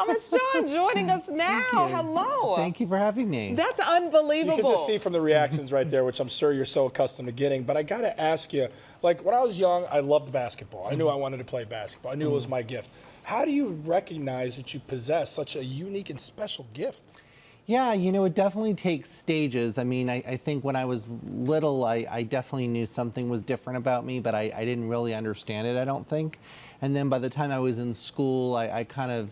Thomas John joining us now. Hello. Thank you for having me. That's unbelievable. You can just see from the reactions right there, which I'm sure you're so accustomed to getting. But I got to ask you, like when I was young, I loved basketball. I knew I wanted to play basketball. I knew it was my gift. How do you recognize that you possess such a unique and special gift? Yeah, you know, it definitely takes stages. I mean, I think when I was little, I definitely knew something was different about me, but I didn't really understand it, I don't think. And then by the time I was in school, I kind of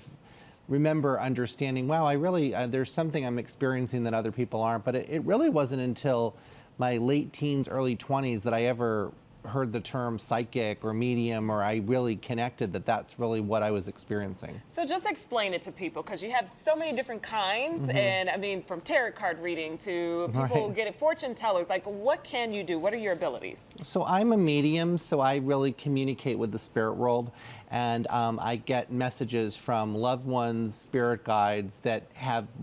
remember understanding, wow, I really, there's something I'm experiencing that other people aren't. But it really wasn't until my late teens, early 20s that I ever heard the term psychic or medium, or I really connected that that's really what I was experiencing. So just explain it to people, because you have so many different kinds, and I mean, from tarot card reading to people who get it, fortune tellers, like what can you do? What are your abilities? So I'm a medium, so I really communicate with the spirit world, and I get messages from loved ones, spirit guides that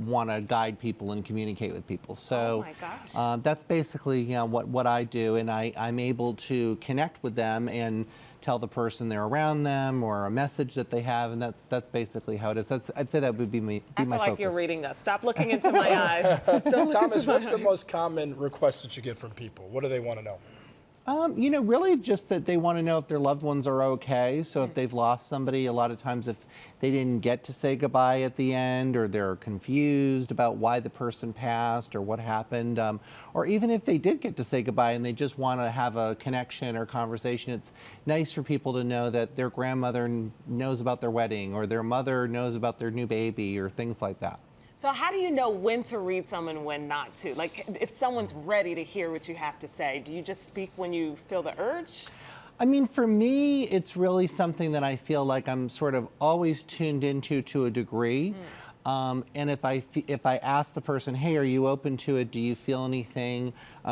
want to guide people and communicate with people. So oh my gosh. that's basically what I do, and I'm able to connect with them and tell the person they're around them or a message that they have, and that's basically how it is. I'd say that would be my I feel like focus. you're reading us. Stop looking into my eyes. Don't look Thomas, into my what's the eyes. most common request that you get from people? What do they want to know? You know, really just that they want to know if their loved ones are okay. So if they've lost somebody, a lot of times if they didn't get to say goodbye at the end, or they're confused about why the person passed or what happened, or even if they did get to say goodbye and they just want to have a connection or conversation, it's nice for people to know that their grandmother knows about their wedding, or their mother knows about their new baby, or things like that. So how do you know when to read someone and when not to? Like if someone's ready to hear what you have to say, do you just speak when you feel the urge? I mean, for me, it's really something that I feel like I'm sort of always tuned into to a degree. And if I ask the person, hey, are you open to it? Do you feel anything?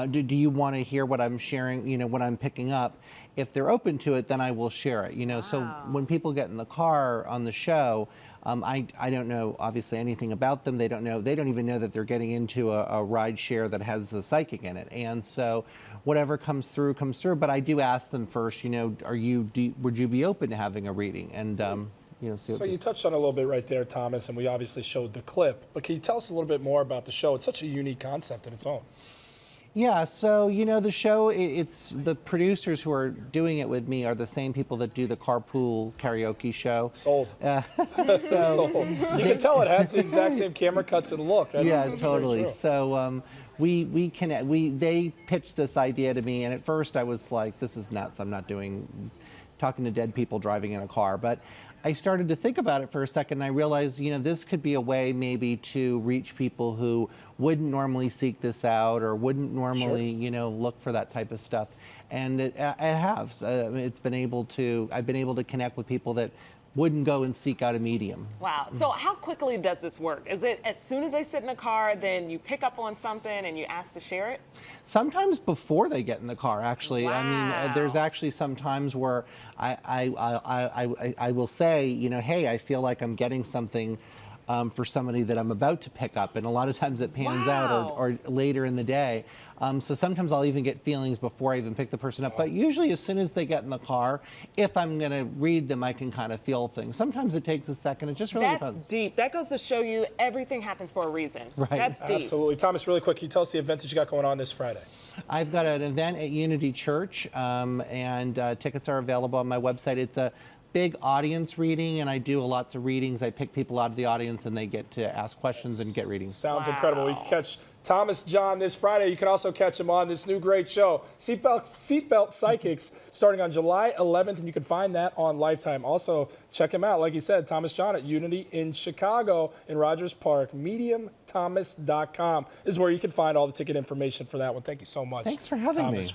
Do you want to hear what I'm sharing, you know, what I'm picking up? If they're open to it, then I will share it, you know. Wow. So when people get in the car on the show, I don't know, obviously, anything about them. They don't even know that they're getting into a ride share that has a psychic in it. And so whatever comes through, comes through. But I do ask them first, you know, would you be open to having a reading? And, you know, so you touched on it a little bit right there, Thomas, and we obviously showed the clip. But can you tell us a little bit more about the show? It's such a unique concept in its own. Yeah, so, you know, the show, it's the producers who are doing it with me are the same people that do the carpool karaoke show. Sold. Sold. You can tell it has the exact same camera cuts and look. That's totally. So they pitched this idea to me, and at first I was like, this is nuts. I'm not talking to dead people driving in a car. But I started to think about it for a second, and I realized, you know, this could be a way maybe to reach people who wouldn't normally seek this out, or wouldn't normally, you know, look for that type of stuff. And I've been able to connect with people that wouldn't go and seek out a medium. Wow. So how quickly does this work? Is it as soon as they sit in the car, then you pick up on something and you ask to share it? Sometimes before they get in the car, actually. Wow. I mean, there's actually some times where I will say, you know, hey, I feel like I'm getting something for somebody that I'm about to pick up, and a lot of times it pans out or later in the day. So sometimes I'll even get feelings before I even pick the person up. But usually as soon as they get in the car, if I'm going to read them, I can kind of feel things. Sometimes it takes a second. It just really depends. That's deep. That goes to show you everything happens for a reason. Right. That's deep. Absolutely. Thomas, really quick, can you tell us the event that you got going on this Friday? I've got an event at Unity Church, and tickets are available on my website. It's a big audience reading, and I do lots of readings. I pick people out of the audience, and they get to ask questions and get readings. Sounds incredible. You can catch Thomas John this Friday. You can also catch him on this new great show, Seatbelt Psychics, starting on July 11th, and you can find that on Lifetime. Also, check him out, like he said, Thomas John at Unity in Chicago in Rogers Park. MediumThomas.com is where you can find all the ticket information for that one. Thank you so much. Thanks for having me.